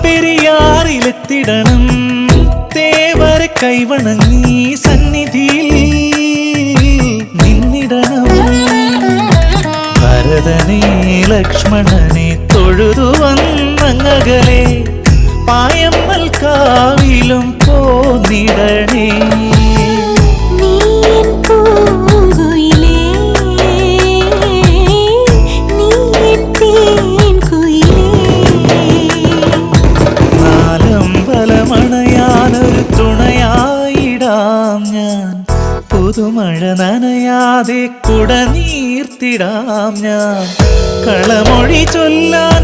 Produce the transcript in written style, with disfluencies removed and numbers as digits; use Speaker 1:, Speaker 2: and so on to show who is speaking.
Speaker 1: പെരിയാറിലെത്തിടണം തേവരെ കൈവണങ്ങി സന്നിധിയിൽ നിന്നിടണം. ഭരതനെ ലക്ഷ്മണനെ തൊഴുതു വന്നങ്ങകലെ പായമ്മൽ കാവിലും പോന്നിടണേ. നാലമ്പലമണയാനൊരു തുണയായിടാം ഞാൻ, പുതുമഴ നനയാതെ കുട നീർത്തിടാം ഞാൻ. കളമൊഴി ചൊല്ലാൻ